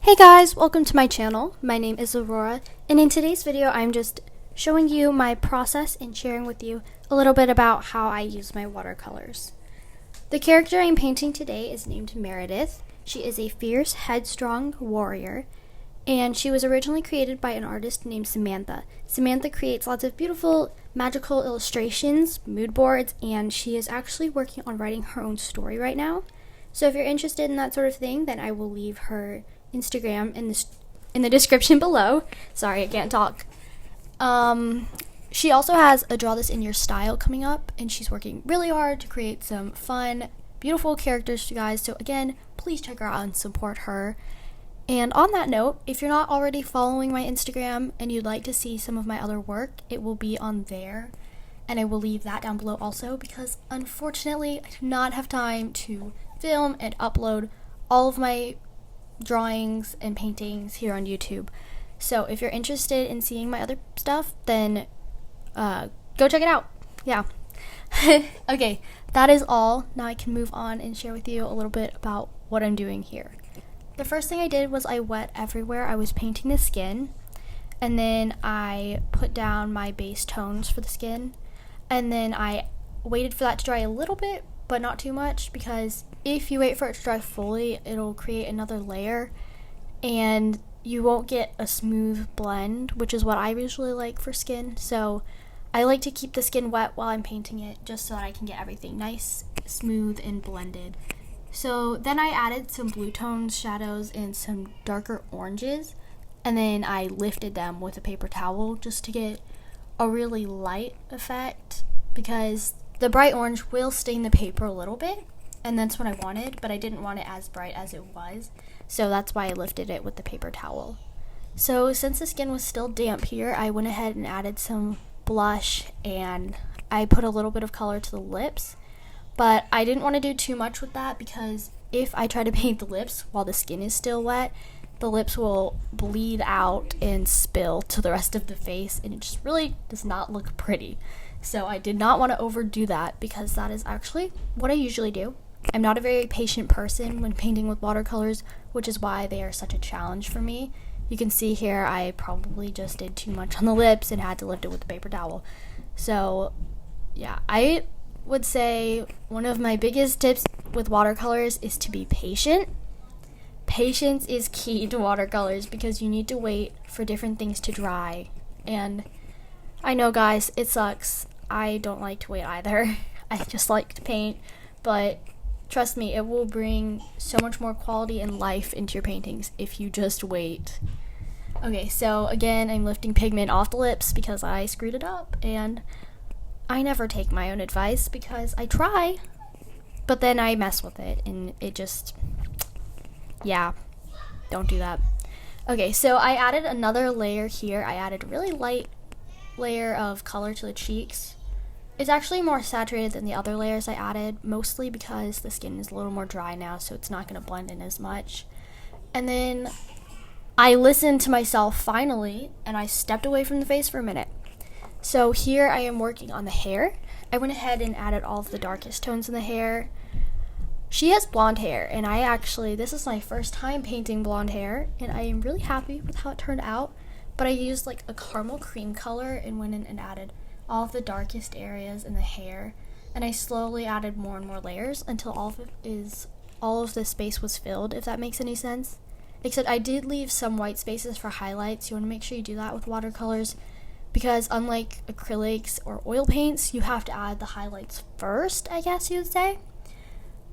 Hey guys, welcome to my channel. My name is Aurora, and in today's video I'm just showing you my process and sharing with you a little bit about how I use my watercolors. The character I'm painting today is named Meredith. She is a fierce, headstrong warrior, and she was originally created by an artist named Samantha. Samantha creates lots of beautiful, magical illustrations, mood boards, and she is actually working on writing her own story right now. So if you're interested in that sort of thing, then I will leave her Instagram in the description below. Sorry, I can't talk. She also has a Draw This in Your Style coming up, and she's working really hard to create some fun, beautiful characters for you guys. So again, please check her out and support her. And on that note, if you're not already following my Instagram and you'd like to see some of my other work, it will be on there. And I will leave that down below also, because unfortunately I do not have time to film and upload all of my drawings and paintings here on YouTube. So if you're interested in seeing my other stuff, then go check it out. Yeah. Okay, that is all. Now I can move on and share with you a little bit about what I'm doing here. The first thing I did was I wet everywhere. I was painting the skin, and then I put down my base tones for the skin, and then I waited for that to dry a little bit, but not too much, because if you wait for it to dry fully, it'll create another layer and you won't get a smooth blend, which is what I usually like for skin. So I like to keep the skin wet while I'm painting it, just so that I can get everything nice, smooth, and blended. So then I added some blue tones, shadows, and some darker oranges, and then I lifted them with a paper towel just to get a really light effect, because the bright orange will stain the paper a little bit, and that's what I wanted, but I didn't want it as bright as it was, so that's why I lifted it with the paper towel. So since the skin was still damp here, I went ahead and added some blush, and I put a little bit of color to the lips, but I didn't want to do too much with that, because if I try to paint the lips while the skin is still wet, the lips will bleed out and spill to the rest of the face, and it just really does not look pretty. So I did not want to overdo that, because that is actually what I usually do. I'm not a very patient person when painting with watercolors, which is why they are such a challenge for me. You can see here I probably just did too much on the lips and had to lift it with the paper towel. So yeah, I would say one of my biggest tips with watercolors is to be patient. Patience is key to watercolors, because you need to wait for different things to dry. And I know, guys, it sucks. I don't like to wait either. I just like to paint, but trust me, it will bring so much more quality and life into your paintings if you just wait. Okay, so again, I'm lifting pigment off the lips because I screwed it up, and I never take my own advice, because I try, but then I mess with it, and it just, yeah, don't do that. Okay, so I added another layer here. I added a really light layer of color to the cheeks. It's actually more saturated than the other layers I added, mostly because the skin is a little more dry now, so it's not going to blend in as much. And then I listened to myself finally, and I stepped away from the face for a minute. So here I am working on the hair. I went ahead and added all of the darkest tones in the hair. She has blonde hair, and this is my first time painting blonde hair, and I am really happy with how it turned out. But I used like a caramel cream color and went in and added all of the darkest areas in the hair, and I slowly added more and more layers until all of the space was filled, if that makes any sense. Except I did leave some white spaces for highlights. You want to make sure you do that with watercolors, because unlike acrylics or oil paints, you have to add the highlights first, I guess you would say.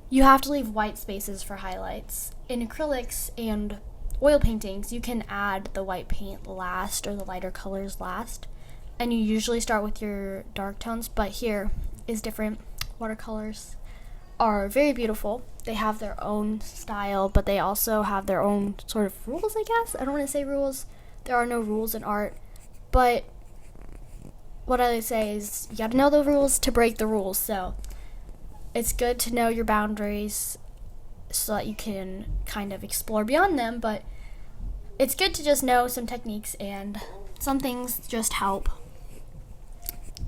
You have to leave white spaces for highlights. In acrylics and oil paintings, you can add the white paint last or the lighter colors last, and you usually start with your dark tones, but here is different. Watercolors are very beautiful. They have their own style, but they also have their own sort of rules, I guess. I don't want to say rules. There are no rules in art, but what I say is you gotta know the rules to break the rules, so it's good to know your boundaries so that you can kind of explore beyond them, but it's good to just know some techniques, and some things just help.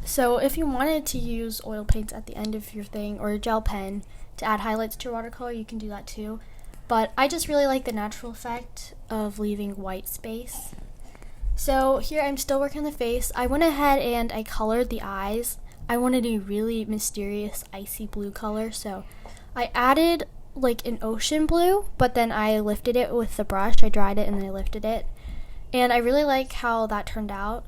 So if you wanted to use oil paints at the end of your thing, or a gel pen to add highlights to your watercolor, you can do that too. but I just really like the natural effect of leaving white space. So here I'm still working on the face. I went ahead and I colored the eyes. I wanted a really mysterious icy blue color, so I added like an ocean blue, but then I lifted it with the brush. I dried it and then I lifted it, and I really like how that turned out.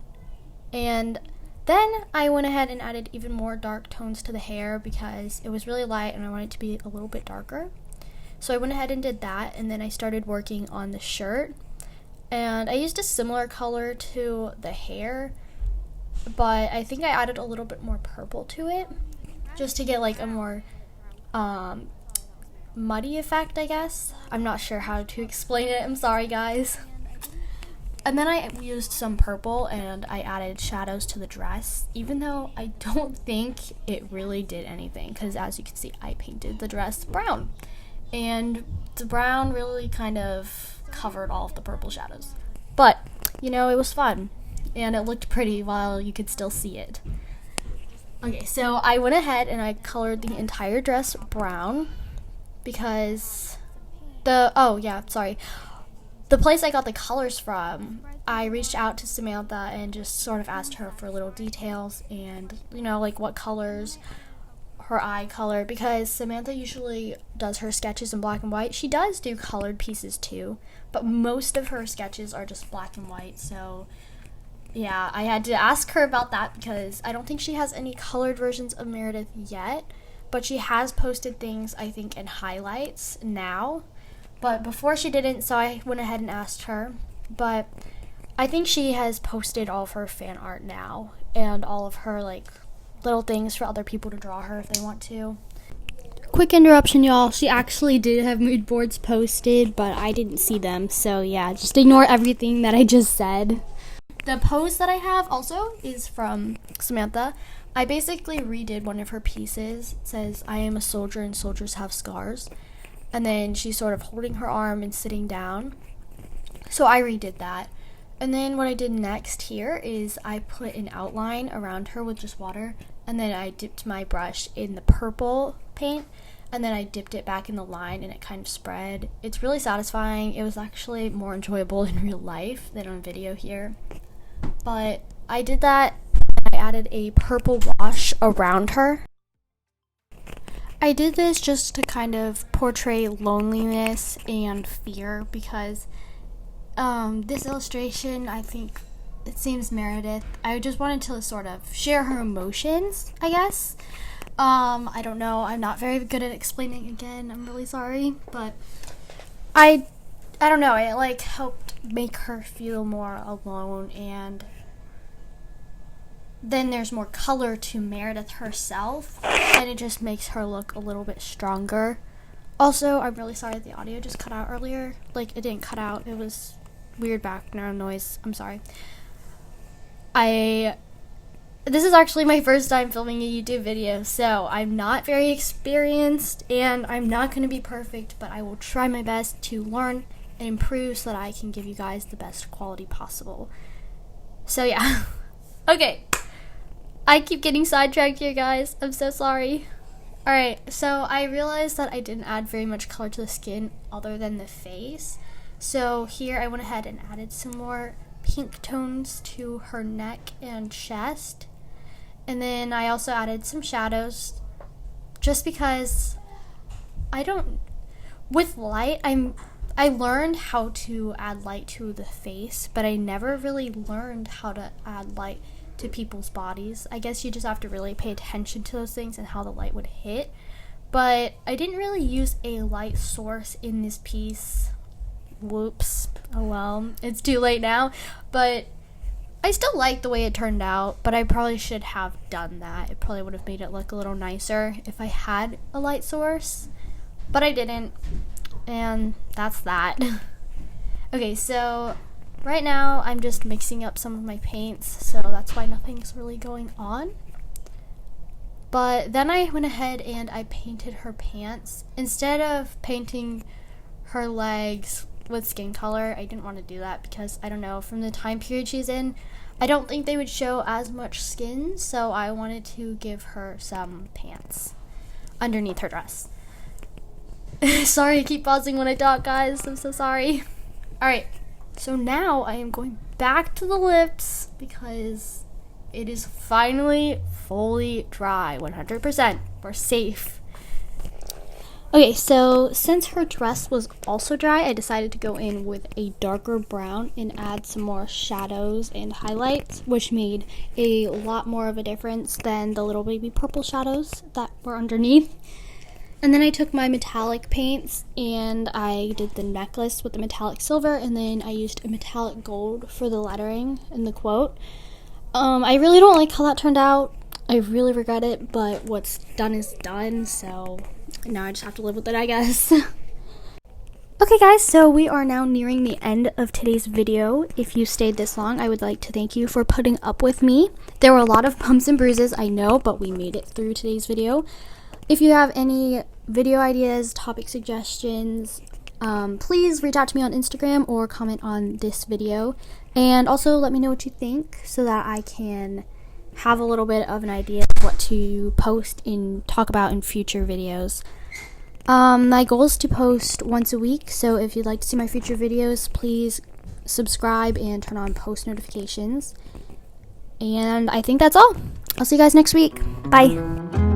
And then I went ahead and added even more dark tones to the hair because it was really light and I wanted it to be a little bit darker. So I went ahead and did that, and then I started working on the shirt. And I used a similar color to the hair, but I think I added a little bit more purple to it just to get like a more muddy effect, I guess. I'm not sure how to explain it. I'm sorry, guys. And then I used some purple and I added shadows to the dress, even though I don't think it really did anything because, as you can see, I painted the dress brown. And the brown really kind of covered all of the purple shadows. But, you know, it was fun. And it looked pretty while you could still see it. Okay, so I went ahead and I colored the entire dress brown because the place I got the colors from, I reached out to Samantha and just sort of asked her for little details and, you know, like what colors, her eye color, because Samantha usually does her sketches in black and white. She does do colored pieces too, but most of her sketches are just black and white. So yeah, I had to ask her about that because I don't think she has any colored versions of Meredith yet, but she has posted things, I think, in highlights now. But before she didn't, so I went ahead and asked her. But I think she has posted all of her fan art now and all of her like little things for other people to draw her if they want to. Quick interruption, y'all. She actually did have mood boards posted, but I didn't see them. So yeah, just ignore everything that I just said. The pose that I have also is from Samantha. I basically redid one of her pieces. It says, "I am a soldier and soldiers have scars." And then she's sort of holding her arm and sitting down. So I redid that. And then what I did next here is I put an outline around her with just water. And then I dipped my brush in the purple paint. And then I dipped it back in the line and it kind of spread. It's really satisfying. It was actually more enjoyable in real life than on video here. But I did that. I added a purple wash around her. I did this just to kind of portray loneliness and fear because this illustration, I think it seems Meredith. I just wanted to sort of share her emotions, I guess. I don't know. I'm not very good at explaining again. I'm really sorry. But I don't know. It like helped make her feel more alone, and then there's more color to Meredith herself, and it just makes her look a little bit stronger. Also, I'm really sorry the audio just cut out earlier. Like, it didn't cut out. It was weird background noise. I'm sorry. This is actually my first time filming a YouTube video, so I'm not very experienced, and I'm not going to be perfect, but I will try my best to learn and improve so that I can give you guys the best quality possible. So yeah. Okay. I keep getting sidetracked here, guys. I'm so sorry. Alright, so I realized that I didn't add very much color to the skin other than the face. So here I went ahead and added some more pink tones to her neck and chest. And then I also added some shadows just because with light, I learned how to add light to the face, but I never really learned how to add light to people's bodies. I guess you just have to really pay attention to those things and how the light would hit. But I didn't really use a light source in this piece. Whoops. Oh well, it's too late now. But I still like the way it turned out, but I probably should have done that. It probably would have made it look a little nicer if I had a light source. But I didn't. And that's that. Okay, so right now I'm just mixing up some of my paints, so that's why nothing's really going on. But then I went ahead and I painted her pants. Instead of painting her legs with skin color, I didn't want to do that because, I don't know, from the time period she's in, I don't think they would show as much skin, so I wanted to give her some pants underneath her dress. Sorry, I keep pausing when I talk, guys. I'm so sorry. Alright, so now I am going back to the lips because it is finally fully dry, 100%. We're safe. Okay, so since her dress was also dry, I decided to go in with a darker brown and add some more shadows and highlights, which made a lot more of a difference than the little baby purple shadows that were underneath. And then I took my metallic paints and I did the necklace with the metallic silver, and then I used a metallic gold for the lettering and the quote. I really don't like how that turned out. I really regret it, but what's done is done, so now I just have to live with it, I guess. Okay guys, so we are now nearing the end of today's video. If you stayed this long, I would like to thank you for putting up with me. There were a lot of bumps and bruises, I know, but we made it through today's video. If you have any video ideas, topic suggestions, please reach out to me on Instagram or comment on this video. And also let me know what you think so that I can have a little bit of an idea of what to post and talk about in future videos. My goal is to post once a week, so if you'd like to see my future videos, please subscribe and turn on post notifications. And I think that's all. I'll see you guys next week. Bye.